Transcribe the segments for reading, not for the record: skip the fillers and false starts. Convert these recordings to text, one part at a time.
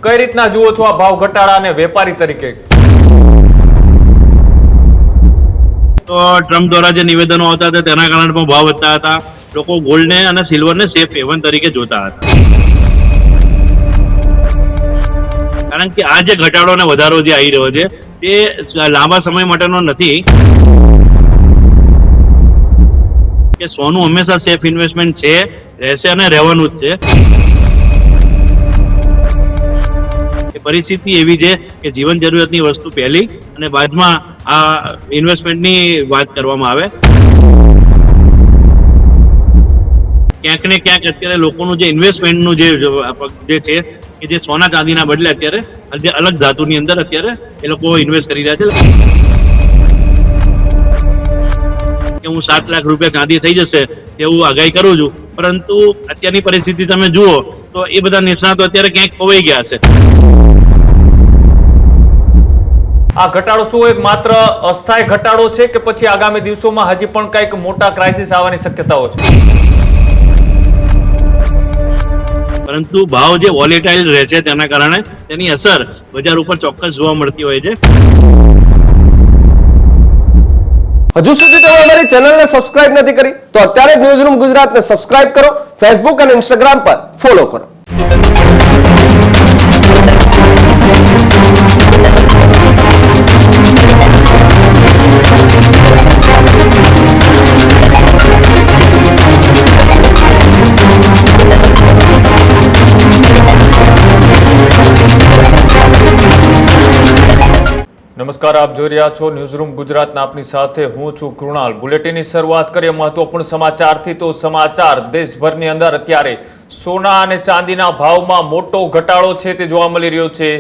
કઈ રીતના જુઓ છો આ ભાવ ઘટાડાને વેપારી તરીકે? તો ટ્રમ્પ દ્વારા જે નિવેદનો આવતા હતા તેના કારણે પણ ભાવ વધતા હતા. લોકો ગોલ્ડને અને સિલ્વરને સેફ હેવન તરીકે જોતા હતા. કારણ કે આ જે ઘટાડો અને વધારો જે આવી રહ્યો છે તે લાંબા સમય માટેનો નથી. કે સોનું હંમેશા સેફ ઇન્વેસ્ટમેન્ટ છે, રહેશે અને રહેવાનું જ છે. પરિસ્થિતિ એવી છે કે જીવન જરૂરિયાતની વસ્તુ પહેલી અને બાદમાં આ ઇન્વેસ્ટમેન્ટની વાત કરવામાં આવે. ક્યાંક ને ક્યાંક અત્યારે લોકોનું જે ઇન્વેસ્ટમેન્ટનું જે છે કે જે સોના ચાંદીના બદલે અત્યારે જે અલગ ધાતુની અંદર અત્યારે એ લોકો ઇન્વેસ્ટ કરી રહ્યા છે. કે હું 7 લાખ રૂપિયા ચાંદી થઈ જશે તેવું આગાહી કરું છું, પરંતુ અત્યારની પરિસ્થિતિ તમે જુઓ તો એ બધા નિષ્ણાતો અત્યારે ક્યાંક ખોવાઈ ગયા છે. આ ઘટાડો શું એક માત્ર અસ્થાયી ઘટાડો છે કે પછી આગામી દિવસોમાં હજી પણ કંઈક મોટા ક્રાઇસિસ આવવાની શક્યતાઓ છે? પરંતુ ભાવ જે વોલેટાઇલ રહે છે તેના કારણે તેની અસર બજાર ઉપર ચોક્કસ જોવા મળતી હોય છે. હજુ સુધી તમે અમારી ચેનલને સબસ્ક્રાઇબ નથી કરી તો અત્યારે જ ન્યૂઝરૂમ ગુજરાતને સબસ્ક્રાઇબ કરો, ફેસબુક અને ઇન્સ્ટાગ્રામ પર ફોલો કરો. નમસ્કાર, આપ જોઈ રહ્યા છો ન્યૂઝરૂમ ગુજરાતના. આપની સાથે હું છું કૃણાલ. બુલેટિનની શરૂઆત કરીએ મહત્વપૂર્ણ સમાચારથી. તો સમાચાર દેશભરની અંદર અત્યારે સોના અને ચાંદીના ભાવમાં મોટો ઘટાડો છે તે જોવા મળી રહ્યો છે.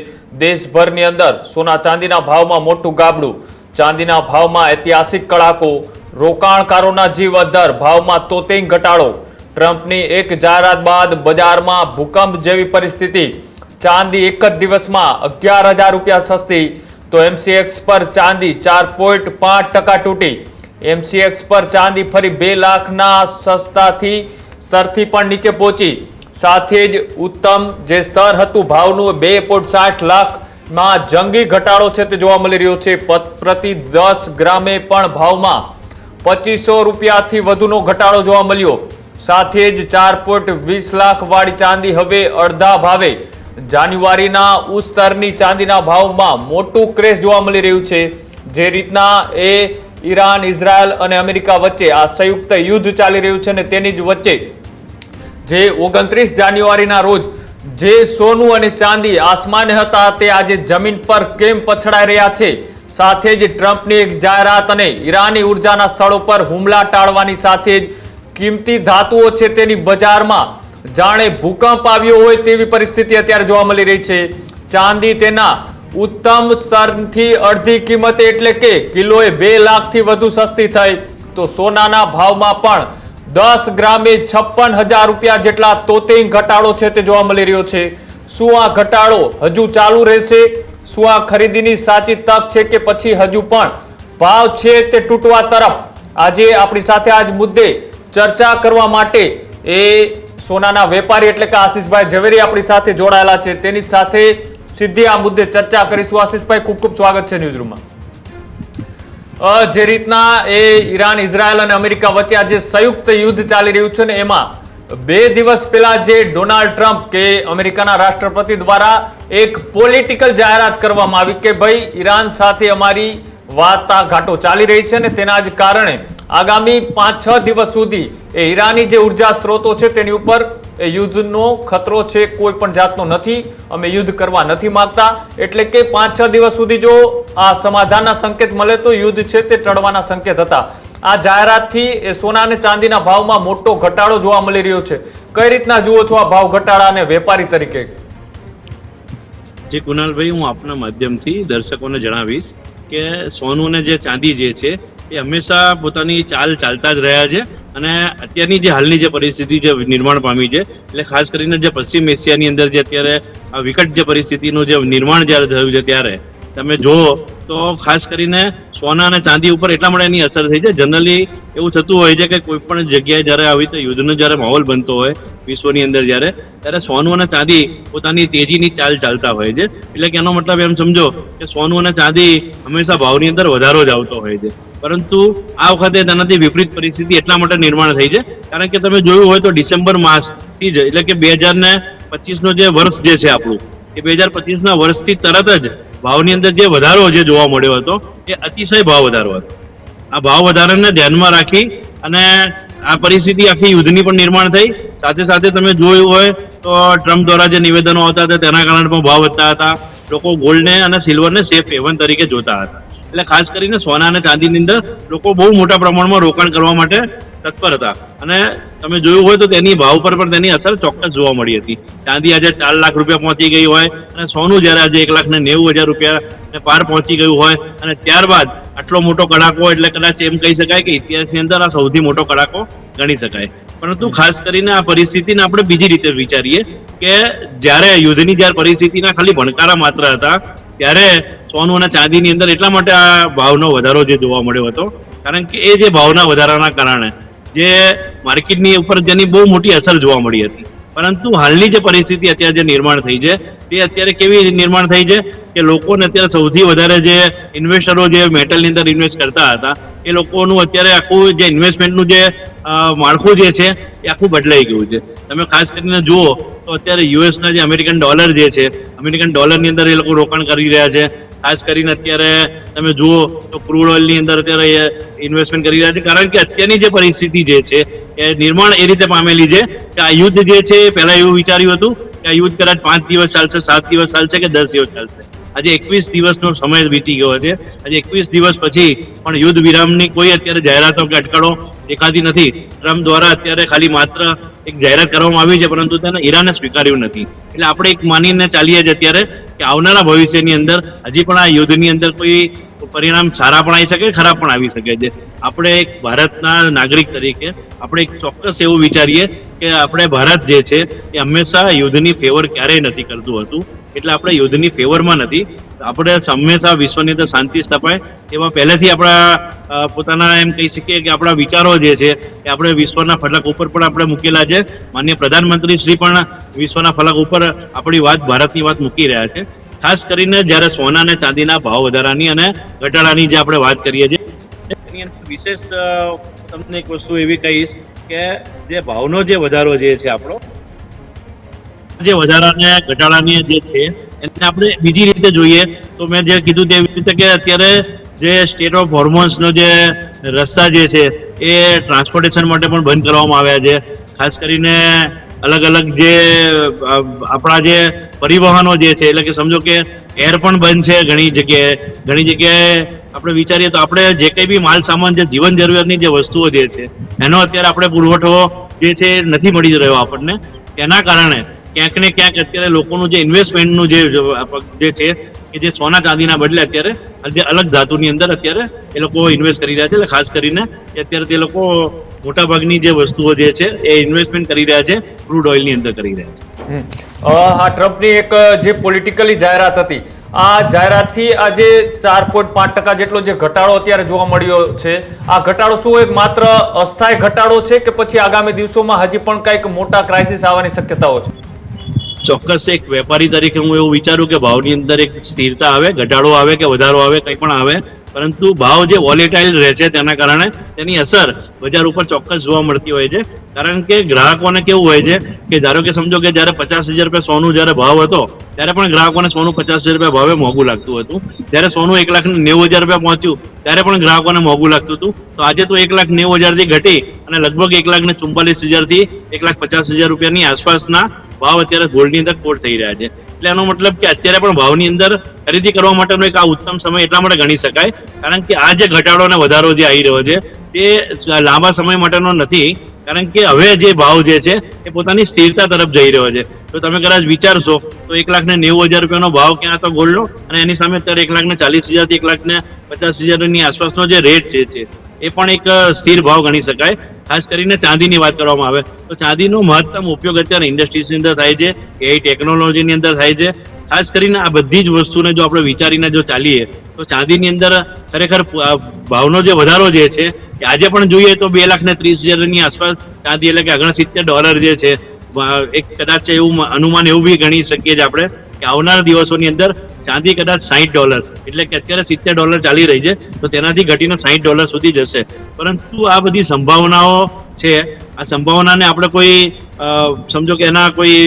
દેશભરની અંદર સોના ચાંદીના ભાવમાં મોટું ગાબડું, ચાંદીના ભાવમાં ઐતિહાસિક કડાકો, રોકાણકારોના જીવ અદ્ધર, ભાવમાં તોતિંગ ઘટાડો. ટ્રમ્પની એક જાહેરાત બાદ બજારમાં ભૂકંપ જેવી પરિસ્થિતિ. ચાંદી એક જ દિવસમાં 11,000 રૂપિયા સસ્તી. તો MCX પર ચાંદી 4.5% તૂટી. MCX પર ચાંદી ફરી 2 લાખના સ્તરથી પણ નીચે પહોંચી. સાથે જ ઉત્તમ જે સ્તર હતું ભાવનું 2.60 લાખમાં જંગી ઘટાડો છે તે જોવા મળી રહ્યો છે. પ્રતિ 10 ગ્રામે પણ ભાવમાં 2500 રૂપિયાથી વધુનો ઘટાડો જોવા મળ્યો. સાથે જ 4.20 લાખ વાળી ચાંદી હવે અડધા ભાવે. જાન્યુઆરીના ઉસ્તરની ચાંદીના ભાવમાં મોટું ક્રેશ જોવા મળી રહ્યું છે. જે રીતના ઈરાન, ઇઝરાયલ અને અમેરિકા વચ્ચે આ સંયુક્ત યુદ્ધ ચાલી રહ્યું છે અને તેની જ વચ્ચે જે 29 જાન્યુઆરીના રોજ જે સોનું અને ચાંદી આસમાને હતા તે આજે જમીન પર કેમ પછડાઈ રહ્યા છે. સાથે જ ટ્રમ્પની એક જાહેરાત અને ઈરાની ઉર્જાના સ્થળો પર હુમલા ટાળવાની સાથે જ કિંમતી ધાતુઓ છે તેની બજારમાં જાણે ભૂકંપ આવ્યો હોય તેવી પરિસ્થિતિ અત્યારે જોવા મળી રહી છે. ચાંદી તેના ઉત્તમ સ્તરથી અડધી કિંમતે એટલે કે કિલોએ 2 લાખથી વધુ સસ્તી થઈ. તો સોનાના ભાવમાં પણ 10 ગ્રામે 56,000 રૂપિયા જેટલા તોતિંગ ઘટાડો છે તે જોવા મળી રહ્યો છે. શું આ ઘટાડો હજુ ચાલુ રહેશે? શું આ ખરીદીની સાચી તક છે કે પછી હજુ પણ ભાવ છે તે તૂટવા તરફ? આજે આપણી સાથે આજ મુદ્દે ચર્ચા કરવા માટે સોનાના વેપારી એટલે કે આશિષભાઈ ઝવેરી આપણી સાથે જોડાયેલા છે. તેની સાથે સીધી આ મુદ્દે ચર્ચા કરીશું. આશિષભાઈ, ખૂબ ખૂબ સ્વાગત છે ન્યૂઝરૂમમાં. જે રીતના ઈરાન, ઇઝરાયલ અને અમેરિકા વચ્ચે આજે સંયુક્ત યુદ્ધ ચાલી રહ્યું છે ને એમાં 2 દિવસ પહેલા જે ડોનાલ્ડ ટ્રમ્પ કે અમેરિકાના રાષ્ટ્રપતિ દ્વારા એક પોલિટિકલ જાહેરાત કરવામાં આવી કે ભાઈ ઈરાન સાથે અમારી વાટાઘાટો ચાલી રહી છે ને તેના જ કારણે આગામી 5-6 દિવસ સુધી ઈરાની જે ઉર્જા સ્ત્રોતો છે તેની ઉપર યુદ્ધનો ખતરો છે કોઈ પણ જાતનો નથી. અમે યુદ્ધ કરવા નથી માંગતા. એટલે કે 5-6 દિવસ સુધી જો આ સમાધાનના સંકેત મળે તો યુદ્ધ છે તે ટળવાના સંકેત હતા. આ જાહેરાતથી સોના અને ચાંદીના ભાવમાં મોટો ઘટાડો જોવા મળી રહ્યો છે. કઈ રીતના જુઓ છો આ ભાવ ઘટાડાને વેપારી તરીકે? જે કુનાલભાઈ, હું આપના માધ્યમથી દર્શકોને જણાવીશ કે સોનું અને જે ચાંદી જે છે એ હંમેશા પોતાની ચાલતા જ રહ્યા છે. અને અત્યારની જે હાલની જે પરિસ્થિતિ જે નિર્માણ પામી છે એટલે ખાસ કરીને જે પશ્ચિમ એશિયાની અંદર જે અત્યારે આ વિકટ જે પરિસ્થિતિનું જે નિર્માણ જ્યારે થયું છે ત્યારે તમે જુઓ તો ખાસ કરીને સોના અને ચાંદી ઉપર એટલા માટે એની અસર થઈ છે. જનરલી એવું થતું હોય છે કે કોઈ પણ જગ્યાએ જ્યારે આવી રીતે યુદ્ધનો જ્યારે માહોલ બનતો હોય વિશ્વની અંદર ત્યારે સોનું અને ચાંદી પોતાની તેજીની ચાલ ચાલતા હોય છે. એટલે કે એનો મતલબ એમ સમજો કે સોનું અને ચાંદી હંમેશા ભાવની અંદર વધારો જ આવતો હોય છે. પરંતુ આ વખતે તેનાથી વિપરીત પરિસ્થિતિ એટલા માટે નિર્માણ થઈ છે કારણ કે તમે જોયું હોય તો ડિસેમ્બર માસથી જ એટલે કે 2025નો જે વર્ષ જે છે આપણું એ 2025ના વર્ષથી તરત જ ભાવની અંદર જે વધારો જે જોવા મળ્યો હતો એ અતિશય ભાવ વધારો હતો. આ ભાવ વધારાને ધ્યાનમાં રાખી અને આ પરિસ્થિતિ આખી યુદ્ધની પણ નિર્માણ થઈ. સાથે સાથે તમે જોયું હોય તો ટ્રમ્પ દ્વારા જે નિવેદનો આવતા હતા તેના કારણે પણ ભાવ વધતા હતા. લોકો ગોલ્ડને અને સિલ્વરને સેફ હેવન તરીકે જોતા હતા. એટલે ખાસ કરીને સોના અને ચાંદીની અંદર લોકો બહુ મોટા પ્રમાણમાં રોકાણ કરવા માટે તત્પર હતા અને તમે જોયું હોય તો તેની ભાવ પર પણ તેની અસર ચોક્કસ જોવા મળી હતી. ચાંદી આજે 4 લાખ રૂપિયા પહોંચી ગઈ હોય અને સોનું જ્યારે આજે 1,90,000 રૂપિયા પાર પહોંચી ગયું હોય અને ત્યારબાદ આટલો મોટો કડાકો એટલે કદાચ એમ કહી શકાય કે ઇતિહાસની અંદર આ સૌથી મોટો કડાકો ગણી શકાય. પરંતુ ખાસ કરીને આ પરિસ્થિતિને આપણે બીજી રીતે વિચારીએ કે જ્યારે યુદ્ધની જ્યારે પરિસ્થિતિના ખાલી ભણકારા માત્ર હતા ત્યારે સોનું અને ચાંદીની અંદર એટલા માટે આ ભાવનો વધારો જે જોવા મળ્યો હતો કારણ કે એ જે ભાવના વધારાના કારણે જે માર્કેટની ઉપર જેની બહુ મોટી અસર જોવા મળી હતી. પરંતુ હાલની જે પરિસ્થિતિ અત્યારે જે નિર્માણ થઈ છે તે અત્યારે કેવી નિર્માણ થઈ છે કે લોકોને અત્યારે સૌથી વધારે જે ઇન્વેસ્ટરો જે મેટલની અંદર ઇન્વેસ્ટ કરતા હતા એ લોકોનું અત્યારે આખું જે ઇન્વેસ્ટમેન્ટનું જે માળખું જે છે એ આખું બદલાઈ ગયું છે. તમે ખાસ કરીને જુઓ તો અત્યારે યુએસના જે અમેરિકન ડોલર જે છે અમેરિકન ડોલરની અંદર એ લોકો રોકાણ કરી રહ્યા છે. ખાસ કરીને અત્યારે તમે જુઓ તો ક્રૂડ ઓઇલની અંદર અત્યારે ઇન્વેસ્ટમેન્ટ કરી રહ્યા છે કારણ કે અત્યારની જે પરિસ્થિતિ જે છે એ નિર્માણ એ રીતે પામેલી છે કે આ યુદ્ધ જે છે પહેલા એવું વિચાર્યું હતું કે આ યુદ્ધ કદાચ 5 દિવસ ચાલશે, 7 દિવસ ચાલશે કે 10 દિવસ ચાલશે. આજે 21 દિવસનો સમય વીતી ગયો છે. આજે 21 દિવસ પછી પણ યુદ્ધ વિરામની કોઈ અત્યારે જાહેરાતો કે અટકળો દેખાતી નથી. ટ્રમ્પ દ્વારા અત્યારે ખાલી માત્ર એક જાહેરાત કરવામાં આવી છે પરંતુ તેને ઈરાને સ્વીકાર્યું નથી. એટલે આપણે એક માનીને ચાલીએ છીએ અત્યારે કે આવનારા ભવિષ્યની અંદર હજી પણ આ યુદ્ધની અંદર કોઈ પરિણામ સારા પણ આવી શકે, ખરાબ પણ આવી શકે છે. આપણે એક ભારતના નાગરિક તરીકે આપણે એક ચોક્કસ એવું વિચારીએ કે આપણે ભારત જે છે એ હંમેશા યુદ્ધની ફેવર ક્યારેય નથી કરતું હતું. એટલે આપણે યુદ્ધની ફેવરમાં નથી. આપણે હંમેશા વિશ્વની અંદર શાંતિ સ્થપાય એમાં પહેલેથી આપણા પોતાના એમ કહી શકીએ કે આપણા વિચારો જે છે એ આપણે વિશ્વના ફલક ઉપર પણ આપણે મૂકેલા છે. માનનીય પ્રધાનમંત્રી શ્રી પણ વિશ્વના ફલક ઉપર આપણી વાત, ભારતની વાત મૂકી રહ્યા છે. ખાસ કરીને જ્યારે સોના અને ચાંદીના ભાવ વધારાની અને ઘટાડાની જે આપણે વાત કરીએ છીએ એની અંદર વિશેષ તમને એક વસ્તુ એવી કહીશ કે જે ભાવનો જે વધારો જે છે આપણો જે વધારાને ઘટાડાની જે છે એને આપણે બીજી રીતે જોઈએ તો મેં જે કીધું તેવી રીતે કે અત્યારે જે સ્ટેટ ઓફ હોર્મોન્સનો જે રસ્તા જે છે એ ટ્રાન્સપોર્ટેશન માટે પણ બંધ કરવામાં આવ્યા છે. ખાસ કરીને અલગ અલગ જે આપણા જે પરિવહનો જે છે એટલે કે સમજો કે એર પણ બંધ છે ઘણી જગ્યાએ આપણે વિચારીએ તો આપણે જે કંઈ બી માલ સામાન જે જીવન જરૂરિયાતની જે વસ્તુઓ જે છે એનો અત્યારે આપણે પુરવઠો જે છે નથી મળી રહ્યો આપણને. તેના કારણે ક્યાંક ને ક્યાંક અત્યારે લોકોનું જે ઇન્વેસ્ટમેન્ટનું જે છે કે જે સોના ચાંદીના બદલે અત્યારે જે અલગ ધાતુની અંદર અત્યારે એ લોકો ઇન્વેસ્ટ કરી રહ્યા છે. એટલે ખાસ કરીને અત્યારે તે લોકો મોટાભાગની જે વસ્તુઓ જે છે એ ઇન્વેસ્ટમેન્ટ કરી રહ્યા છે ક્રૂડ ઓઇલની અંદર કરી રહ્યા છે. હા, ટ્રમ્પની એક જે પોલિટિકલી જાહેરાત હતી આ જાહેરાતથી આજે 4.5% જેટલો જે ઘટાડો અત્યારે જોવા મળ્યો છે આ ઘટાડો શું એક માત્ર અસ્થાયી ઘટાડો છે કે પછી આગામી દિવસોમાં હજી પણ કંઈક મોટા ક્રાઇસિસ આવવાની શક્યતાઓ છે? ચોક્કસ એક વેપારી તરીકે હું એવું વિચારું કે ભાવની અંદર એક સ્થિરતા આવે, ઘટાડો આવે કે વધારો આવે કંઈ પણ આવે પરંતુ ભાવ જે વોલેટાઇલ રહે છે તેના કારણે તેની અસર બજાર ઉપર ચોક્કસ જોવા મળતી હોય છે. કારણ કે ગ્રાહકોને કેવું હોય છે કે ધારો કે સમજો કે જ્યારે 50,000 રૂપિયા સોનું જ્યારે ભાવ હતો ત્યારે પણ ગ્રાહકોને સોનું 50,000 રૂપિયા ભાવે મોંઘું લાગતું હતું. જ્યારે સોનું 1,90,000 રૂપિયા પહોંચ્યું ત્યારે પણ ગ્રાહકોને મોંઘું લાગતું હતું. તો આજે તો 1,90,000 થી ઘટી અને લગભગ 1,44,000 થી 1,50,000 રૂપિયાની આસપાસના ભાવ અત્યારે ગોલ્ડની અંદર કોટ થઈ રહ્યા છે. એટલે એનો મતલબ કે અત્યારે પણ ભાવની અંદર ખરીદી કરવા માટેનો એક આ ઉત્તમ સમય એટલા માટે ગણી શકાય કારણ કે આ જે ઘટાડો અને વધારો જે આવી રહ્યો છે તે લાંબા સમય માટેનો નથી. કારણ કે હવે જે ભાવ જે છે એ પોતાની સ્થિરતા તરફ જઈ રહ્યો છે. તો તમે કદાચ વિચારશો તો 1,90,000 રૂપિયાનો ભાવ ક્યાં હતો ગોલ્ડનો અને એની સામે અત્યારે 1,40,000 થી 1,50,000 આસપાસનો જે રેટ છે એ પણ એક સ્થિર ભાવ ગણી શકાય. ખાસ કરીને ચાંદીની વાત કરવામાં આવે તો ચાંદીનો મહત્તમ ઉપયોગ અત્યારે ઇન્ડસ્ટ્રીઝની અંદર થાય છે, એઆઈ ટેકનોલોજીની અંદર થાય છે. ખાસ કરીને આ બધી જ વસ્તુને જો આપણે વિચારીને જો ચાલીએ તો ચાંદીની અંદર ખરેખર ભાવનો જે વધારો જે છે કે આજે પણ જોઈએ તો 2,30,000ની આસપાસ ચાંદી એટલે કે $69 જે છે એક કદાચ એવું અનુમાન એવું બી ગણી શકીએ છીએ આપણે કે આવનારા દિવસોની અંદર ચાંદી કદાચ $60 એટલે કે અત્યારે $70 ચાલી રહી છે તો તેનાથી ઘટીને $60 સુધી જશે. પરંતુ આ બધી સંભાવનાઓ છે, આ સંભાવનાને આપણે કોઈ સમજો કે એના કોઈ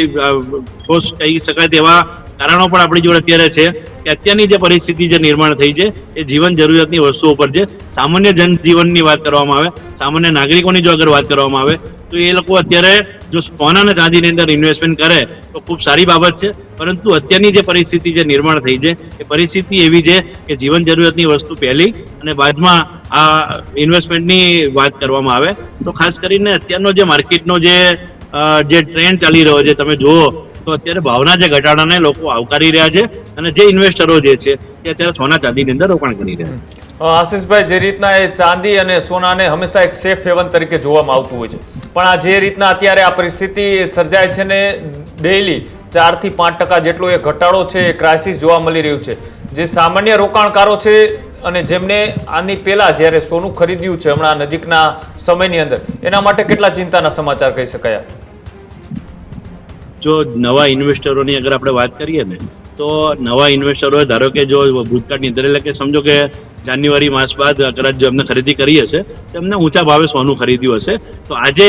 ઠોસ કહી શકાય તેવા કારણો પણ આપણી જોડે અત્યારે છે કે અત્યારની જે પરિસ્થિતિ જે નિર્માણ થઈ છે એ જીવન જરૂરિયાતની વસ્તુઓ પર છે. સામાન્ય જનજીવનની વાત કરવામાં આવે, સામાન્ય નાગરિકોની જો અગર વાત કરવામાં આવે તો એ લોકો અત્યારે જો સોના અને ચાંદીની અંદર ઇન્વેસ્ટમેન્ટ કરે તો ખૂબ સારી બાબત છે. પરંતુ અત્યારની જે પરિસ્થિતિ જે નિર્માણ થઈ છે એ પરિસ્થિતિ એવી છે કે જીવન જરૂરિયાતની વસ્તુ પહેલી અને બાદમાં આ ઇન્વેસ્ટમેન્ટની વાત કરવામાં આવે તો ખાસ કરીને અત્યારનો જે માર્કેટનો જે ટ્રેન્ડ ચાલી રહ્યો છે તમે જુઓ તો અત્યારે ભાવના જે ઘટાડાને લોકો આવકારી રહ્યા છે અને જે ઇન્વેસ્ટરો જે છે તે અત્યારે સોના ચાંદીની અંદર રોકાણ કરી રહ્યા છે. આશીષભાઈ, જે રીતના એ ચાંદી અને સોનાને હંમેશા એક સેફ હેવન તરીકે જોવામાં આવતું હોય છે, પણ આ જે રીતના અત્યારે આ પરિસ્થિતિ સર્જાય છે ને ડેઇલી 4 થી 5% જેટલો એ ઘટાડો છે, એ ક્રાઇસિસ જોવા મળી રહ્યું છે, જે સામાન્ય રોકાણકારો છે અને જેમને આની પહેલા જ્યારે સોનું ખરીદ્યું છે હમણાં નજીકના સમયની અંદર, એના માટે કેટલા ચિંતાના સમાચાર કહી શકાય? જો નવા ઇન્વેસ્ટરોની અગર આપણે વાત કરીએ ને તો નવા ઇન્વેસ્ટરોએ ધારો કે જો ભૂતકાળની અંદર એટલે કે સમજો કે જાન્યુઆરી માસ બાદ કદાચ જો એમને ખરીદી કરી હશે તો એમને ઊંચા ભાવે સોનું ખરીદ્યું હશે તો આજે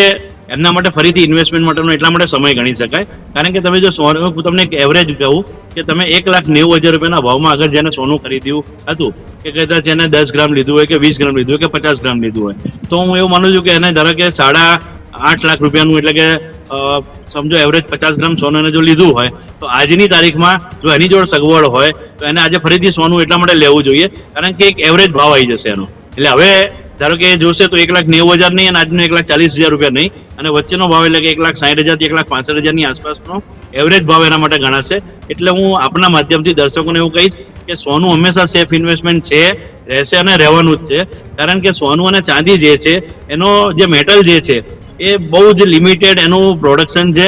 એમના માટે ફરીથી ઇન્વેસ્ટમેન્ટ માટેનો એટલા માટે સમય ગણી શકાય. કારણ કે તમે જો સોનું, હું તમને એક એવરેજ કહું કે તમે 1,90,000 રૂપિયાના ભાવમાં અગર જેને સોનું ખરીદ્યું હતું કે કદાચ એને 10 ગ્રામ લીધું હોય કે 20 ગ્રામ લીધું હોય કે 50 ગ્રામ લીધું હોય તો હું એવું માનું છું કે એને ધારો કે 8.5 લાખ રૂપિયાનું એટલે કે સમજો એવરેજ 50 ગ્રામ સોનાને જો લીધું હોય તો આજની તારીખમાં જો એની જોડે સગવડ હોય તો એને આજે ફરીથી સોનું એટલા માટે લેવું જોઈએ કારણ કે એક એવરેજ ભાવ આવી જશે એનો. એટલે હવે ધારો કે જોશે તો 1,90,000 નહીં અને આજનો 1,40,000 રૂપિયા નહીં અને વચ્ચેનો ભાવ એટલે કે 1,60,000 થી 1,65,000ની આસપાસનો એવરેજ ભાવ એના માટે ગણાશે. એટલે હું આપના માધ્યમથી દર્શકોને એવું કહીશ કે સોનું હંમેશા સેફ ઇન્વેસ્ટમેન્ટ છે, રહેશે અને રહેવાનું જ છે. કારણ કે સોનું અને ચાંદી જે છે એનો જે મેટલ જે છે એ બહુ જ લિમિટેડ એનું પ્રોડક્શન છે,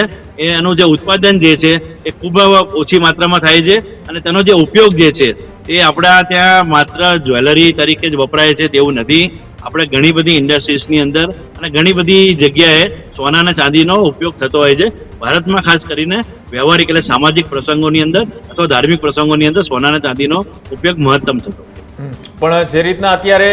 એનું જે ઉત્પાદન જે છે એ ખૂબ ઓછી માત્રામાં થાય છે અને તેનો જે ઉપયોગ જે છે એ આપણા ત્યાં માત્ર જ્વેલરી તરીકે જ વપરાય છે તેવું નથી. આપણે ઘણી બધી ઇન્ડસ્ટ્રીઝની અંદર અને ઘણી બધી જગ્યાએ સોના અને ચાંદીનો ઉપયોગ થતો હોય છે. ભારતમાં ખાસ કરીને વ્યવહારિક એટલે સામાજિક પ્રસંગોની અંદર અથવા ધાર્મિક પ્રસંગોની અંદર સોના અને ચાંદીનો ઉપયોગ મહત્તમ થતો. પણ જે રીતના અત્યારે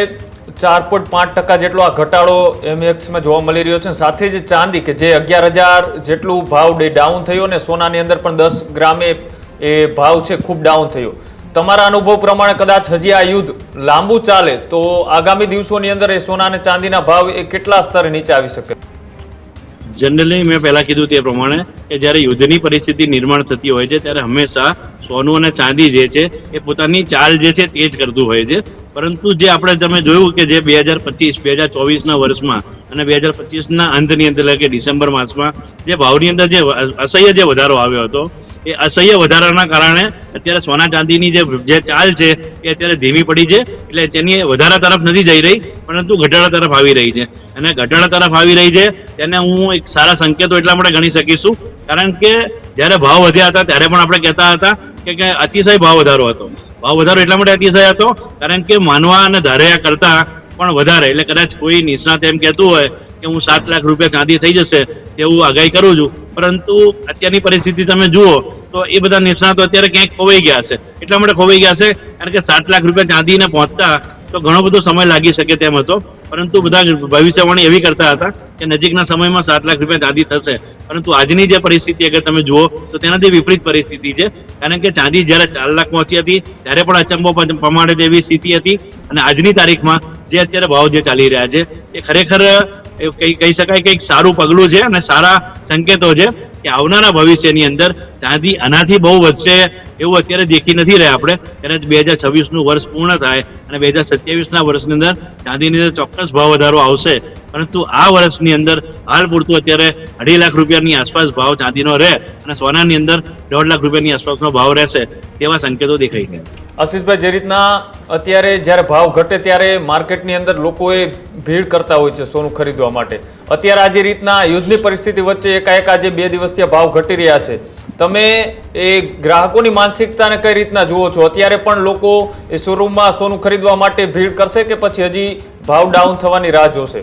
4.5% જેટલો આ ઘટાડો એમએક્સમાં જોવા મળી રહ્યો છે, સાથે જ ચાંદી કે જે 11,000 જેટલું ભાવ ડાઉન થયો ને સોનાની અંદર પણ 10 ગ્રામે એ ભાવ છે ખૂબ ડાઉન થયો. તમારા અનુભવ પ્રમાણે કદાચ હજી આ યુદ્ધ લાંબુ ચાલે તો આગામી દિવસોની અંદર એ સોના અને ચાંદીના ભાવ એ કેટલા સ્તરે નીચે આવી શકે? જનરલી મેં પહેલા કીધું તે પ્રમાણે કે જ્યારે યુદ્ધની પરિસ્થિતિ નિર્માણ થતી હોય છે ત્યારે હંમેશા સોનું અને ચાંદી જે છે એ પોતાની ચાલ જે છે તે જ કરતું હોય છે. પરંતુ જે આપણે તમે જોયું કે જે 2025-2024ના વર્ષમાં અને 2025ના અંતની અંદર એટલે કે ડિસેમ્બર માસમાં જે ભાવની અંદર જે અસહ્ય જે વધારો આવ્યો હતો એ અસહ્ય વધારાના કારણે અત્યારે સોના ચાંદીની જે ચાલ છે એ અત્યારે ધીમી પડી છે. એટલે તેની વધારા તરફ નથી જઈ રહી પરંતુ ઘટાડા તરફ આવી રહી છે અને ઘટાડા તરફ આવી રહી છે તેને હું એક સારા સંકેતો એટલા માટે ગણી શકીશું કારણ કે જ્યારે ભાવ વધ્યા હતા ત્યારે પણ આપણે કહેતા હતા કે અતિશય ભાવ વધારો હતો. ભાવ વધારો એટલા માટે અતિશય હતો કારણ કે માનવા અને ધાર્યા કરતા પણ વધારે એટલે કદાચ કોઈ નિષ્ણાત એમ કહેતું હોય કે હું 7 લાખ રૂપિયા ચાંદી થઈ જશે તેવું આગાહી કરું છું, પરંતુ અત્યારની પરિસ્થિતિ તમે જુઓ તો એ બધા નિષ્ણાતો અત્યારે ક્યાંક ખોવાઈ ગયા છે. એટલા માટે ખોવાઈ ગયા છે કારણ કે 7 લાખ રૂપિયા ચાંદીને પહોંચતા તો ઘણો બધો સમય લાગી શકે તેમ હતો, પરંતુ બધા ભવિષ્યવાણી એવી કરતા હતા કે નજીકના સમયમાં 7 લાખ રૂપિયા ચાંદી થશે. પરંતુ આજની જે પરિસ્થિતિ અગર તમે જુઓ તો તેનાથી વિપરીત પરિસ્થિતિ છે કારણ કે ચાંદી જ્યારે 4 લાખ પહોંચી હતી ત્યારે પણ અચંબો પ્રમાણે તેવી સ્થિતિ હતી અને આજની તારીખમાં જે અત્યારે ભાવ જે ચાલી રહ્યા છે એ ખરેખર કહી શકાય કે એક સારું પગલું છે અને સારા સંકેતો છે કે આવનારા ભવિષ્યની અંદર ચાંદી આનાથી બહુ વધશે એવું અત્યારે દેખી નથી રહ્યા આપણે. કદાચ 2026નું વર્ષ પૂર્ણ થાય અને 2027ના વર્ષની અંદર ચાંદીની અંદર ચોક્કસ ભાવ વધારો આવશે, પરંતુ આ વર્ષની અંદર હાલ પૂરતું અત્યારે 2.5 લાખ રૂપિયાની આસપાસ ભાવ ચાંદીનો રહે અને સોનાની અંદર 1.5 લાખ રૂપિયાની આસપાસનો ભાવ રહેશે તેવા સંકેતો દેખાઈ ગયા. આશીષભાઈ, જે રીતના અત્યારે જ્યારે ભાવ ઘટે ત્યારે માર્કેટની અંદર લોકોએ ભીડ કરતા હોય છે સોનું ખરીદવા માટે, અત્યારે આજે રીતના યુદ્ધની પરિસ્થિતિ વચ્ચે એકાએક આજે 2 દિવસથી ભાવ ઘટી રહ્યા છે તમે એ ગ્રાહકોની માનસિકતાને કઈ રીતના જુઓ છો? અત્યારે પણ લોકો એ શોરૂમમાં સોનું ખરીદવા માટે ભીડ કરશે કે પછી હજી ભાવ ડાઉન થવાની રાહ જોશે?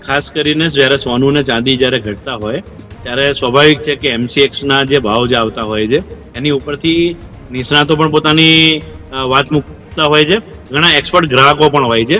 ખાસ કરીને જ્યારે સોનું ને ચાંદી જ્યારે ઘટતા હોય ત્યારે સ્વાભાવિક છે કે MCXના જે ભાવ જે આવતા હોય છે એની ઉપરથી નિષ્ણાતો પણ પોતાની વાત મૂકતા હોય છે. ઘણા એક્સપર્ટ ગ્રાહકો પણ હોય છે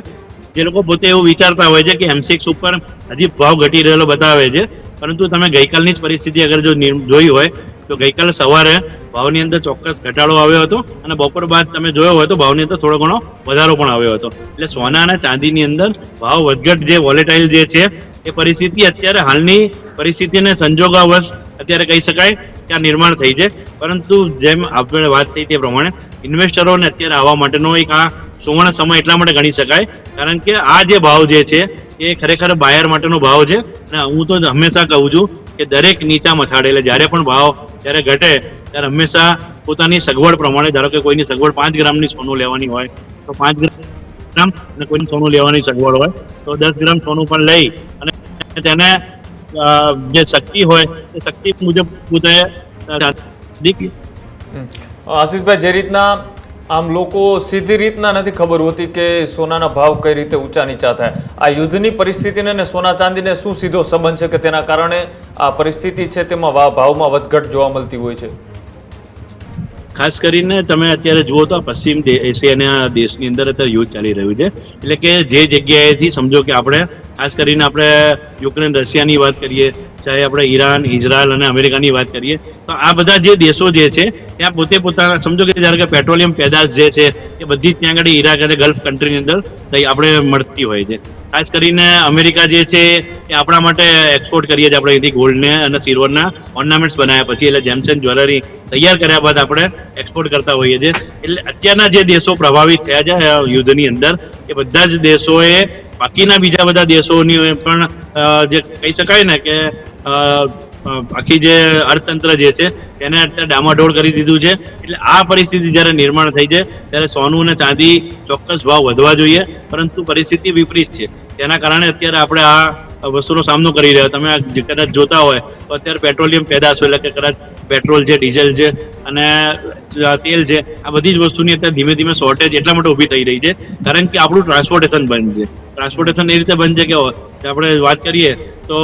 જે લોકો પોતે એવું વિચારતા હોય છે કે MCX ઉપર હજી ભાવ ઘટી રહેલો બતાવે છે, પરંતુ તમે ગઈકાલની જ પરિસ્થિતિ અગર જો જોઈ હોય તો ગઈકાલે સવારે ભાવની અંદર ચોક્કસ ઘટાડો આવ્યો હતો અને બપોર બાદ તમે જોયો હોય તો ભાવની અંદર થોડો ઘણો વધારો પણ આવ્યો હતો. એટલે સોના અને ચાંદીની અંદર ભાવ વધઘટ જે વોલેટાઇલ જે છે એ પરિસ્થિતિ અત્યારે હાલની પરિસ્થિતિને સંજોગોવશ અત્યારે કહી શકાય કે આ નિર્માણ થઈ છે. પરંતુ જેમ આપણે વાત થઈ તે પ્રમાણે ઇન્વેસ્ટરોને અત્યારે આવવા માટેનો એક આ સુવર્ણ સમય એટલા માટે ગણી શકાય કારણ કે આ જે ભાવ જે છે એ ખરેખર બાયર માટેનો ભાવ છે. અને હું તો હંમેશા કહું છું કે દરેક નીચા મથાળે એટલે જ્યારે પણ ભાવ જ્યારે ઘટે ત્યારે હંમેશા પોતાની સગવડ પ્રમાણે, ધારો કે કોઈની સગવડ 5 ગ્રામની સોનું લેવાની હોય તો 5 ગ્રામ અને કોઈની સોનું લેવાની સગવડ હોય તો 10 ગ્રામ સોનું પણ લઈ અને તેને જે શક્તિ હોય એ શક્તિ મુજબ પોતે આશીષભાઈ, જે રીતના આમ લોકો સીધી રીતના નથી ખબર હોતી કે સોનાના ભાવ કઈ રીતે ઊંચા નીચા થાય, આ યુદ્ધની પરિસ્થિતિને અને સોના ચાંદીને શું સીધો સંબંધ છે કે તેના કારણે આ પરિસ્થિતિ છે તેમાં ભાવમાં વધઘટ જોવા મળતી હોય છે? ખાસ કરીને તમે અત્યારે જુઓ તો પશ્ચિમ એશિયાના દેશની અંદર અત્યારે યુદ્ધ ચાલી રહ્યું છે. એટલે કે જે જગ્યાએથી સમજો કે આપણે ખાસ કરીને આપણે યુક્રેન રશિયાની વાત કરીએ, ચાહે આપણે ઈરાન, ઇઝરાયલ અને અમેરિકાની વાત કરીએ તો આ બધા જે દેશો જે છે ત્યાં પોતે પોતાના સમજો કે જ્યારે કે પેટ્રોલિયમ પેદાશ જે છે એ બધી જ ત્યાં આગળ ઈરાક અને ગલ્ફ કન્ટ્રીની અંદર આપણે મળતી હોય છે. ખાસ કરીને અમેરિકા જે છે એ આપણા માટે એક્સપોર્ટ કરીએ છીએ આપણે અહીંથી ગોલ્ડને અને સિલ્વરના ઓર્નામેન્ટ્સ બનાવ્યા પછી એટલે જેમસન જ્વેલરી તૈયાર કર્યા બાદ આપણે એક્સપોર્ટ કરતા હોઈએ છીએ. એટલે અત્યારના જે દેશો પ્રભાવિત થયા છે યુદ્ધની અંદર એ બધા જ દેશોએ બાકીના બીજા બધા દેશોની પણ જે કહી શકાય ને કે આખી જે અર્થતંત્ર જે છે તેને અત્યારે ડામાડોળ કરી દીધું છે. એટલે આ પરિસ્થિતિ જ્યારે નિર્માણ થઈ છે ત્યારે સોનું અને ચાંદી ચોક્કસ ભાવ વધવા જોઈએ, પરંતુ પરિસ્થિતિ વિપરીત છે. તેના કારણે અત્યારે આપણે આ વસ્તુનો સામનો કરી રહ્યા. તમે કદાચ જોતા હોય તો અત્યારે પેટ્રોલિયમ પેદાશો એટલે કે કદાચ પેટ્રોલ છે, ડીઝલ છે અને તેલ છે, આ બધી જ વસ્તુની અત્યારે ધીમે ધીમે શોર્ટેજ એટલા માટે ઊભી થઈ રહી છે કારણ કે આપણું ટ્રાન્સપોર્ટેશન બંધ છે. ટ્રાન્સપોર્ટેશન એ રીતે બંધ છે કે આપણે વાત કરીએ તો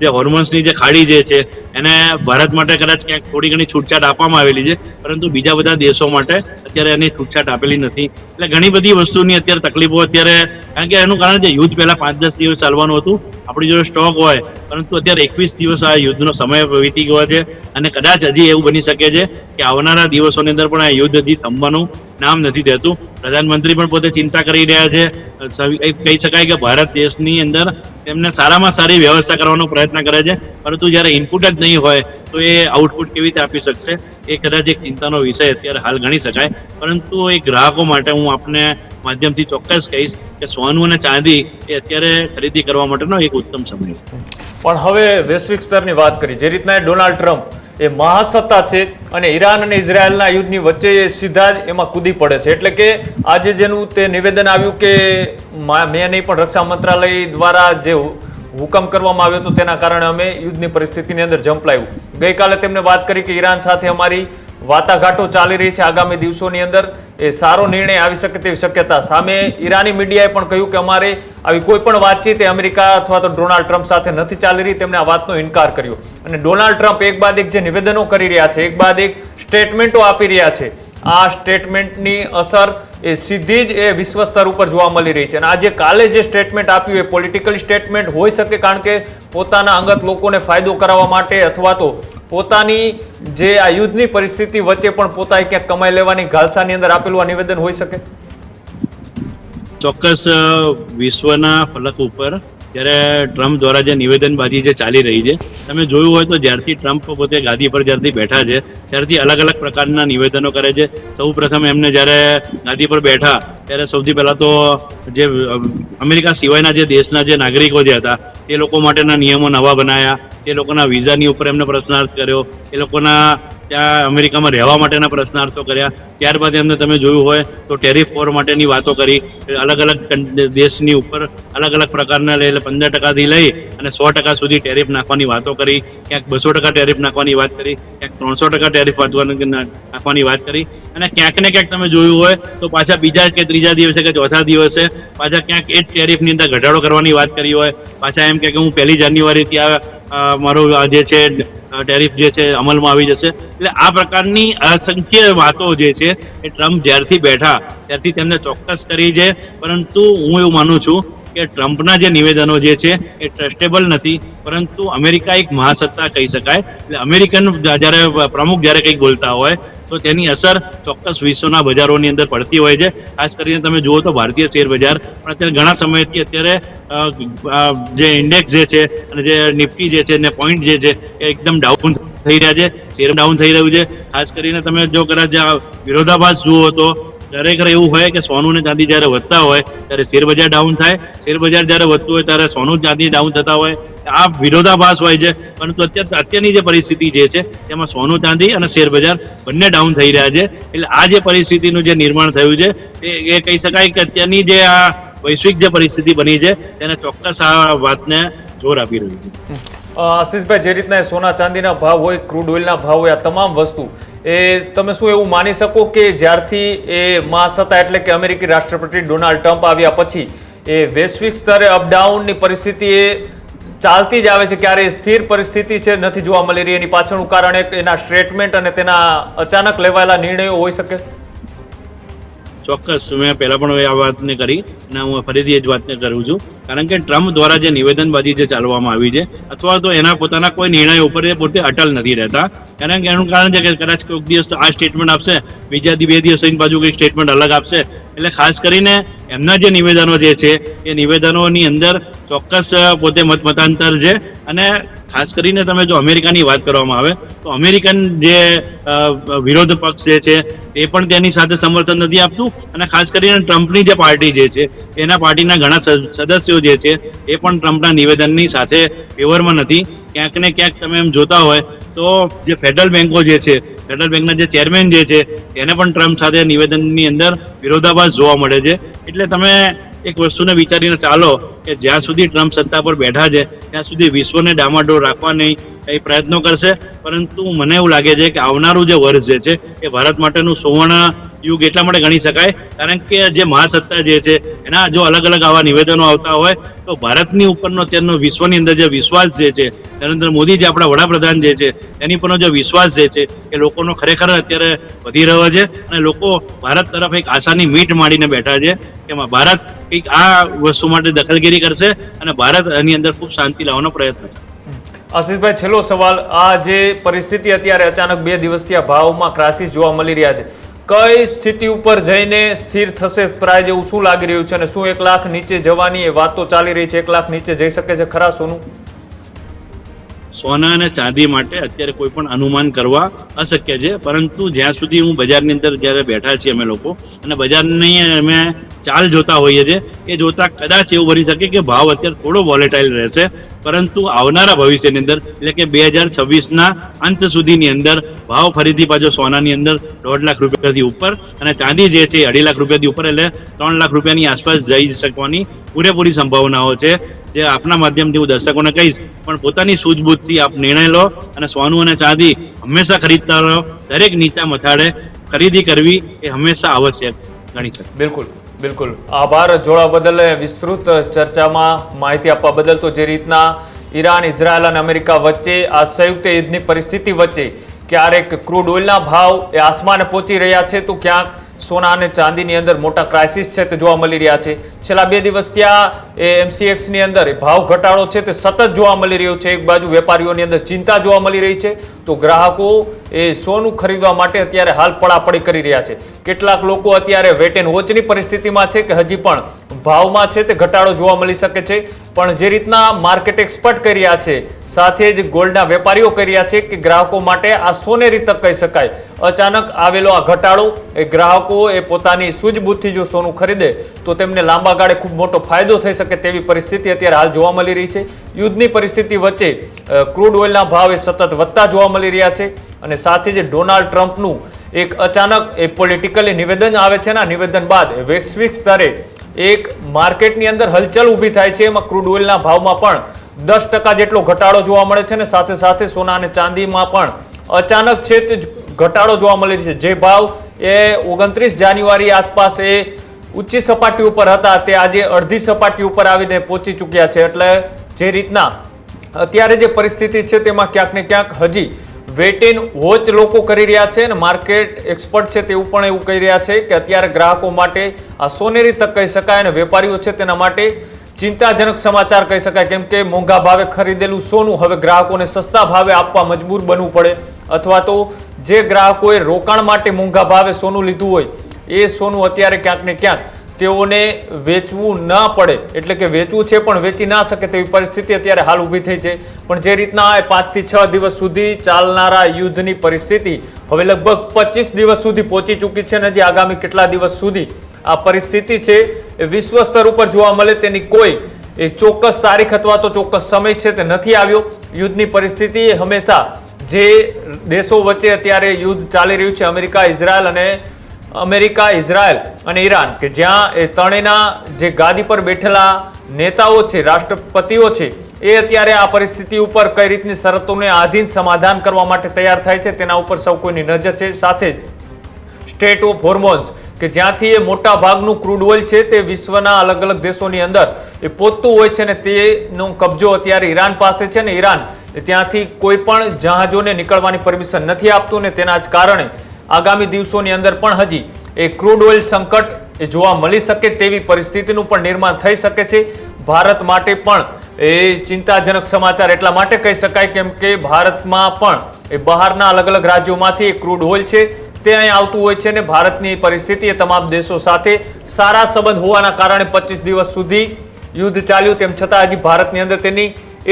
જે હોર્મોન્સની જે ખાડી જે છે એને ભારત માટે કદાચ ક્યાંક થોડી ઘણી છૂટછાટ આપવામાં આવેલી છે, પરંતુ બીજા બધા દેશો માટે અત્યારે એની છૂટછાટ આપેલી નથી. એટલે ઘણી બધી વસ્તુની અત્યારે તકલીફો અત્યારે, કારણ કે એનું કારણ છે યુદ્ધ પહેલા 5-10 દિવસ ચાલવાનું હતું, આપણી જોડે સ્ટોક હોય, પરંતુ અત્યારે 21 દિવસ આ યુદ્ધનો સમય વીતી ગયો છે અને કદાચ હજી એવું બની શકે છે કે આવનારા દિવસોની અંદર પણ આ યુદ્ધ હજી થંભવાનું નામ નથી દેતું. પ્રધાનમંત્રી પણ પોતે ચિંતા કરી રહ્યા છે. કહી શકાય કે ભારત દેશની અંદર તેમને સારામાં સારી વ્યવસ્થા કરવાનો પ્રયત્ન કરે છે, પરંતુ જ્યારે ઇનપુટ જ નહીં હોય તો એ આઉટપુટ કેવી રીતે આપી શકશે એ કદાચ એક ચિંતાનો વિષય અત્યારે હાલ ગણી શકાય. પરંતુ એ ગ્રાહકો માટે હું આપને માધ્યમથી ચોક્કસ કહીશ કે સોનું અને ચાંદી એ અત્યારે ખરીદી કરવા માટેનો એક ઉત્તમ સમય. પણ હવે વૈશ્વિક સ્તરની વાત કરી, જે રીતના ડોનાલ્ડ ટ્રમ્પ એ મહાસત્તા છે અને ઈરાન અને ઇઝરાયલના યુદ્ધની વચ્ચે સીધા જ એમાં કૂદી પડે છે. એટલે કે આજે જેનું તે નિવેદન આવ્યું કે મેં નહીં પણ રક્ષા મંત્રાલય દ્વારા જે હુકમ કરવામાં આવ્યો હતો તેના કારણે અમે યુદ્ધની પરિસ્થિતિની અંદર ઝંપલાવ્યું. ગઈકાલે તેમણે વાત કરી કે ઈરાન સાથે અમારી વાટાઘાટો ચાલી રહી છે, આગામી દિવસોની અંદર એ સારો નિર્ણય આવી શકે તેવી શક્યતા. સામે ઈરાની મીડિયાએ પણ કહ્યું કે અમારે આવી કોઈ પણ વાતચીત અમેરિકા અથવા તો ડોનાલ્ડ ટ્રમ્પ સાથે નથી ચાલી રહી. તેમણે આ વાતનો ઇનકાર કર્યો અને ડોનાલ્ડ ટ્રમ્પ એક બાદ એક જે નિવેદનો કરી રહ્યા છે, એક બાદ એક સ્ટેટમેન્ટો આપી રહ્યા છે, આ સ્ટેટમેન્ટની અસર એ સીધી જ એ વિશ્વ સ્તર ઉપર જોવા મળી રહી છે. અને આજે કાલે જે સ્ટેટમેન્ટ આપ્યું એ પોલિટિકલ સ્ટેટમેન્ટ હોઈ શકે, કારણ કે પોતાના અંગત લોકોને ફાયદો કરાવવા માટે અથવા તો પોતાની જે આ યુદ્ધની પરિસ્થિતિ વચ્ચે પણ પોતાએ ક્યાંક કમાઈ લેવાની ઘાલસાની અંદર આપેલું આ નિવેદન હોઈ શકે. ચોક્કસ વિશ્વના ફલક ઉપર જ્યારે ટ્રમ્પ દ્વારા જે નિવેદનબાજી જે ચાલી રહી છે, તમે જોયું હોય તો જ્યારથી ટ્રમ્પ પોતે ગાદી પર જ્યારથી બેઠા છે ત્યારથી અલગ અલગ પ્રકારના નિવેદનો કરે છે. સૌ પ્રથમ એમને જ્યારે ગાદી પર બેઠા ત્યારે સૌથી પહેલાં તો જે અમેરિકા સિવાયના જે દેશના જે નાગરિકો જે હતા તે લોકો માટેના નિયમો નવા બનાવ્યા, તે લોકોના વિઝાની ઉપર એમને પ્રશ્નાર્થ કર્યો, એ લોકોના ત્યાં અમેરિકામાં રહેવા માટેના પ્રશ્નાર્થો કર્યા. ત્યારબાદ એમને તમે જોયું હોય તો ટેરિફ વોર માટેની વાતો કરી. અલગ અલગ દેશની ઉપર અલગ અલગ પ્રકારના લઈ 15%થી લઈ અને 100% સુધી ટેરિફ નાખવાની વાતો કરી. ક્યાંક 200% ટેરિફ નાખવાની વાત કરી, ક્યાંક 300% ટેરિફ નાખવાની વાત કરી. અને ક્યાંક ને ક્યાંક તમે જોયું હોય તો પાછા બીજા કે ત્રીજા દિવસે કે ચોથા દિવસે પાછા ક્યાંક એ જ ટેરિફની અંદર ઘટાડો કરવાની વાત કરી હોય. પાછા એમ કે હું 1 જાન્યુઆરીથી મારું આ જે છે ટેરિફ જે છે અમલમાં આવી જશે. એટલે આ પ્રકારની અસંખ્ય વાતો જે છે એ ટ્રમ્પ જ્યારથી બેઠા ત્યારથી તેમને ચોક્કસ કરી છે. પરંતુ હું એવું માનું છું કે ટ્રમ્પના જે નિવેદનો જે છે એ ટ્રસ્ટેબલ નથી. પરંતુ અમેરિકા એક મહાસત્તા કહી શકાય. એટલે અમેરિકન જ્યારે પ્રમુખ જ્યારે કંઈક બોલતા હોય તો તેની અસર ચોક્કસ વિશ્વના બજારોની અંદર પડતી હોય છે. ખાસ કરીને તમે જુઓ તો ભારતીય શેર બજાર પણ અત્યારે ઘણા સમયથી અત્યારે જે ઇન્ડેક્સ જે છે અને જે નિફ્ટી જે છે ને પોઈન્ટ જે છે એ એકદમ ડાઉન થઈ રહ્યા છે. શેર ડાઉન થઈ રહ્યું છે. ખાસ કરીને તમે જો કદાચ વિરોધાભાસ જુઓ તો ખરેખર એવું હોય કે સોનું ને ચાંદી જ્યારે વધતા હોય ત્યારે શેર બજાર ડાઉન થાય, શેર બજાર જ્યારે વધતું હોય ત્યારે સોનું ચાંદી ડાઉન થતા હોય. આ વિરોધાભાસ હોય છે. પરંતુ અત્યારની જે પરિસ્થિતિ જે છે તેમાં સોનું ચાંદી અને શેર બજાર બંને ડાઉન થઈ રહ્યા છે. એટલે આ જે પરિસ્થિતિનું જે નિર્માણ થયું છે એ કહી શકાય કે અત્યારની જે આ વૈશ્વિક જે પરિસ્થિતિ બની છે તેને ચોક્કસ આ વાતને જોર આપી રહ્યું છે. આશીષભાઈ, જે રીતના સોના ચાંદીના ભાવ હોય, ક્રૂડ ઓઇલના ભાવ હોય, આ તમામ વસ્તુ એ તમે શું એવું માની શકો કે જ્યારથી એ મહાસત્તા એટલે કે અમેરિકી રાષ્ટ્રપતિ ડોનાલ્ડ ટ્રમ્પ આવ્યા પછી એ વૈશ્વિક સ્તરે અપડાઉનની પરિસ્થિતિ એ ચાલતી જ આવે છે, ક્યારે સ્થિર પરિસ્થિતિ છે નથી જોવા મળી રહી? એની પાછળનું કારણ એક એના સ્ટેટમેન્ટ અને તેના અચાનક લેવાયેલા નિર્ણયો હોઈ શકે? ચોક્કસ મેં પહેલા પણ આ વાતને કરી અને હું ફરીથી એ જ વાતને કરું છું. કારણ કે ટ્રમ્પ દ્વારા જે નિવેદનબાજી જે ચાલવામાં આવી છે અથવા તો એના પોતાના કોઈ નિર્ણય ઉપર એ પોતે અટલ નથી રહેતા. કારણ કે એનું કારણ છે કે કદાચ કોઈક દિવસ આ સ્ટેટમેન્ટ આપશે, બીજા 2 દિવસ બાજુ કંઈક સ્ટેટમેન્ટ અલગ આપશે. એટલે ખાસ કરીને એમના જે નિવેદનો જે છે એ નિવેદનોની અંદર ચોક્કસ પોતે મતાંતર છે. અને ખાસ કરીને તમે જો અમેરિકાની વાત કરવામાં આવે તો અમેરિકન જે વિરોધ પક્ષ જે છે તે પણ તેની સાથે સમર્થન નથી આપતું. અને ખાસ કરીને ટ્રમ્પની જે પાર્ટી જે છે એના પાર્ટીના ઘણા સદસ્યો જે છે એ પણ ટ્રમ્પના નિવેદનની સાથે ફેવરમાં નથી. ક્યાંક ને ક્યાંક તમે એમ જોતા હોય તો જે ફેડરલ બેન્કો જે છે, ફેડરલ બેંકના જે ચેરમેન જે છે એને પણ ટ્રમ્પ સાથે નિવેદનની અંદર વિરોધાભાસ જોવા મળે છે. એટલે તમે એક વસ્તુને વિચારીને ચાલો કે જ્યાં સુધી ટ્રમ્પ સત્તા પર બેઠા છે ત્યાં સુધી વિશ્વને ડામાડોળ રાખવાની એ પ્રયત્નો કરશે. પરંતુ મને એવું લાગે છે કે આવનારું જે વર્ષ જે છે એ ભારત માટેનું સુવર્ણ યુગ એટલા માટે ગણી શકાય કારણ કે જે મહાસત્તા જે છે એના જો અલગ અલગ આવા નિવેદનો આવતા હોય તો ભારતની ઉપરનો તેનો વિશ્વની અંદર જે વિશ્વાસ જે છે, નરેન્દ્ર મોદી જે આપણા વડાપ્રધાન જે છે એની પરનો જે વિશ્વાસ જે છે એ લોકોનો ખરેખર અત્યારે વધી રહ્યો છે. અને લોકો ભારત તરફ એક આશાની મીટ માંડીને બેઠા છે કે ભારત કંઈક આ વસ્તુ માટે દખલગીરી કરશે અને ભારત એની અંદર ખૂબ શાંતિ લાવવાનો પ્રયત્ન કરશે. આશીષભાઈ, છેલ્લો સવાલ, આ જે પરિસ્થિતિ અત્યારે અચાનક 2 દિવસથી આ ભાવમાં ક્રાઇસિસ જોવા મળી રહ્યા છે, કઈ સ્થિતિ ઉપર જઈને સ્થિર થશે પ્રાઇસ એવું શું લાગી રહ્યું છે? અને શું 1 લાખ નીચે જવાની એ વાત તો ચાલી રહી છે, 1 લાખ નીચે જઈ શકે છે ખરા સોનું? સોના અને ચાંદી માટે અત્યારે કોઈ પણ અનુમાન કરવા અશક્ય છે. પરંતુ જ્યાં સુધી હું બજારની અંદર જ્યારે બેઠા છીએ અમે લોકો અને બજારની અમે ચાલ જોતા હોઈએ છીએ એ જોતા કદાચ એવું બની શકે કે ભાવ અત્યારે થોડો વોલેટાઇલ રહેશે. પરંતુ આવનારા ભવિષ્યની અંદર એટલે કે 2026ના અંત સુધીની અંદર ભાવ ફરીથી પાછો સોનાની અંદર 1.5 લાખ રૂપિયાથી ઉપર અને ચાંદી જે છે 2.5 લાખ રૂપિયાથી ઉપર એટલે 3 લાખ રૂપિયાની આસપાસ જઈ શકવાની પૂરેપૂરી સંભાવનાઓ છે. જે આપના માધ્યમથી હું દર્શકોને કહીશ પણ પોતાની સૂઝબૂછથી આપ નિર્ણય લો અને સોનું અને ચાંદી હંમેશા ખરીદતા રહો. દરેક નીચા મથાળે ખરીદી કરવી એ હંમેશા આવશ્યક ગણી શકાય. બિલકુલ બિલકુલ, આભાર જોડાવા બદલ, વિસ્તૃત ચર્ચામાં માહિતી આપવા બદલ. તો જે રીતના ઈરાન, ઇઝરાયલ અને અમેરિકા વચ્ચે આ સંયુક્ત યુદ્ધની પરિસ્થિતિ વચ્ચે ક્યારેક ક્રૂડ ઓઇલના ભાવ એ આસમાને પહોંચી રહ્યા છે તો ક્યાંક સોના અને ચાંદીની અંદર મોટા ક્રાઇસિસ છે તે જોવા મળી રહ્યા છે. છેલ્લા 2 દિવસથી આ MCXની અંદર ભાવ ઘટાડો છે તે સતત જોવા મળી રહ્યો છે. એક બાજુ વેપારીઓની અંદર ચિંતા જોવા મળી રહી છે તો ગ્રાહકો એ સોનું ખરીદવા માટે અત્યારે હાલ પડાપડી કરી રહ્યા છે. કેટલાક લોકો અત્યારે વેટ એન્ડ વોચની પરિસ્થિતિમાં છે કે હજી પણ ભાવમાં છે તે ઘટાડો જોવા મળી શકે છે. પણ જે રીતના માર્કેટ એક્સપર્ટ કરી રહ્યા છે સાથે જ ગોલ્ડના વેપારીઓ કરી રહ્યા છે કે ગ્રાહકો માટે આ સોનેરી તક કહી શકાય. અચાનક આવેલો આ ઘટાડો એ ગ્રાહકો એ પોતાની સૂઝબૂછથી જો સોનું ખરીદે તો તેમને લાંબા ગાળે ખૂબ મોટો ફાયદો થઈ શકે. શકે તેવી પરિસ્થિતિ અત્યારે હાલ જોવા મળી રહી છે. યુદ્ધની પરિસ્થિતિ વચ્ચે ક્રૂડ ઓઇલના ભાવ એ સતત વધતા જોવા મળી રહ્યા છે અને સાથે જ ડોનાલ્ડ ટ્રમ્પનું એક અચાનક એ પોલિટિકલી નિવેદન આવે છે ને નિવેદન બાદ વૈશ્વિક સ્તરે એક માર્કેટની અંદર હલચલ ઊભી થાય છે. એમાં ક્રૂડ ઓઇલના ભાવમાં પણ 10% જેટલો ઘટાડો જોવા મળે છે અને સાથે સાથે સોના અને ચાંદીમાં પણ અચાનક છે તે ઘટાડો જોવા મળી છે. જે ભાવ એ 29 જાન્યુઆરી આસપાસ એ ઊંચી સપાટી ઉપર હતા તે આજે અડધી સપાટી ઉપર આવીને પહોંચી ચૂક્યા છે. એટલે જે રીતના અત્યારે જે પરિસ્થિતિ છે તેમાં ક્યાંક ને ક્યાંક હજી વેટ એન્ડ વોચ લોકો કરી રહ્યા છે અને માર્કેટ એક્સપર્ટ છે તેવું પણ એવું કહી રહ્યા છે કે અત્યારે ગ્રાહકો માટે આ સોનેરી તક કહી શકાય અને વેપારીઓ છે તેના માટે ચિંતાજનક સમાચાર કહી શકાય. કેમ કે મોંઘા ભાવે ખરીદેલું સોનું હવે ગ્રાહકોને સસ્તા ભાવે આપવા મજબૂર બનવું પડે અથવા તો જે ગ્રાહકોએ રોકાણ માટે મોંઘા ભાવે સોનું લીધું હોય એ સોનું અત્યારે ક્યાંક ને ક્યાંક તેઓને વેચવું ન પડે એટલે કે વેચવું છે પણ વેચી ના શકે તેવી પરિસ્થિતિ અત્યારે હાલ ઊભી થઈ છે. પણ જે રીતના 5 થી 6 દિવસ સુધી ચાલનારા યુદ્ધની પરિસ્થિતિ હવે લગભગ 25 દિવસ સુધી પહોંચી ચૂકી છે અને હજી આગામી કેટલા દિવસ સુધી આ પરિસ્થિતિ છે એ વિશ્વ સ્તર ઉપર જોવા મળે તેની કોઈ એ ચોક્કસ તારીખ અથવા તો ચોક્કસ સમય છે તે નથી આવ્યો. યુદ્ધની પરિસ્થિતિ હંમેશા જે દેશો વચ્ચે અત્યારે યુદ્ધ ચાલી રહ્યું છે અમેરિકા, ઇઝરાયલ અને ઈરાન કે જ્યાં એ ત્રણેયના જે ગાદી પર બેઠેલા નેતાઓ છે, રાષ્ટ્રપતિઓ છે એ અત્યારે આ પરિસ્થિતિ ઉપર કઈ રીતની શરતોને આધીન સમાધાન કરવા માટે તૈયાર થાય છે તેના ઉપર સૌ કોઈની નજર છે. સાથે જ સ્ટેટ ઓફ હોર્મોન્સ કે જ્યાંથી એ મોટા ભાગનું ક્રૂડ ઓઇલ છે તે વિશ્વના અલગ અલગ દેશોની અંદર એ પહોંચતું હોય છે અને તેનો કબજો અત્યારે ઈરાન પાસે છે ને ઈરાન ત્યાંથી કોઈ પણ જહાજોને નીકળવાની પરમિશન નથી આપતું ને તેના જ કારણે આગામી દિવસોની અંદર પણ હજી એ ક્રૂડ ઓઇલ સંકટ એ જોવા મળી શકે તેવી પરિસ્થિતિનું પણ નિર્માણ થઈ શકે છે. ભારત માટે પણ એ ચિંતાજનક સમાચાર એટલા માટે કહી શકાય કેમ કે ભારતમાં પણ એ બહારના અલગ અલગ રાજ્યોમાંથી એ ક્રૂડ ઓઇલ છે તે અહીં આવતું હોય છે અને ભારતની પરિસ્થિતિ એ તમામ દેશો સાથે સારા સંબંધ હોવાના કારણે 25 દિવસ સુધી યુદ્ધ ચાલ્યું તેમ છતાં હજી ભારતની અંદર તેની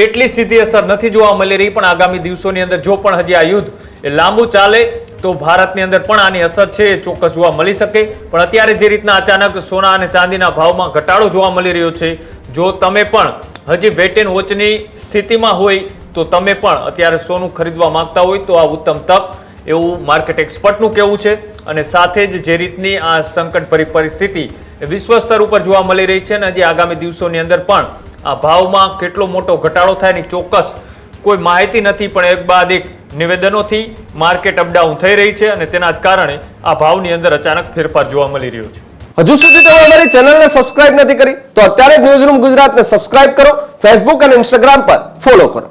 એટલી સીધી અસર નથી જોવા મળી રહી. પણ આગામી દિવસોની અંદર જો પણ હજી આ યુદ્ધ એ લાંબુ ચાલે તો ભારતની અંદર પણ આની અસર છે એ ચોક્કસ જોવા મળી શકે. પણ અત્યારે જે રીતના અચાનક સોના અને ચાંદીના ભાવમાં ઘટાડો જોવા મળી રહ્યો છે, જો તમે પણ હજી વેટ એન્ડ વોચની સ્થિતિમાં હોય તો તમે પણ અત્યારે સોનું ખરીદવા માંગતા હોય તો આ ઉત્તમ તક એવું માર્કેટ એક્સપર્ટનું કહેવું છે. અને સાથે જ જે રીતની આ સંકટભરી પરિસ્થિતિ વિશ્વ સ્તર ઉપર જોવા મળી રહી છે અને હજી આગામી દિવસોની અંદર પણ આ ભાવમાં કેટલો મોટો ઘટાડો થાય એની ચોક્કસ કોઈ માહિતી નથી. પણ એક બાદ એક નિવેદનોથી માર્કેટ અપડાઉન થઈ રહી છે અને તેના જ કારણે આ ભાવની અંદર અચાનક ફેરફાર જોવા મળી રહ્યો છે. હજુ સુધી તમે અમારી ચેનલને સબસ્ક્રાઇબ નથી કરી તો અત્યારે જ ન્યૂઝરૂમ ગુજરાતને સબસ્ક્રાઇબ કરો, ફેસબુક અને ઇન્સ્ટાગ્રામ પર ફોલો કરો.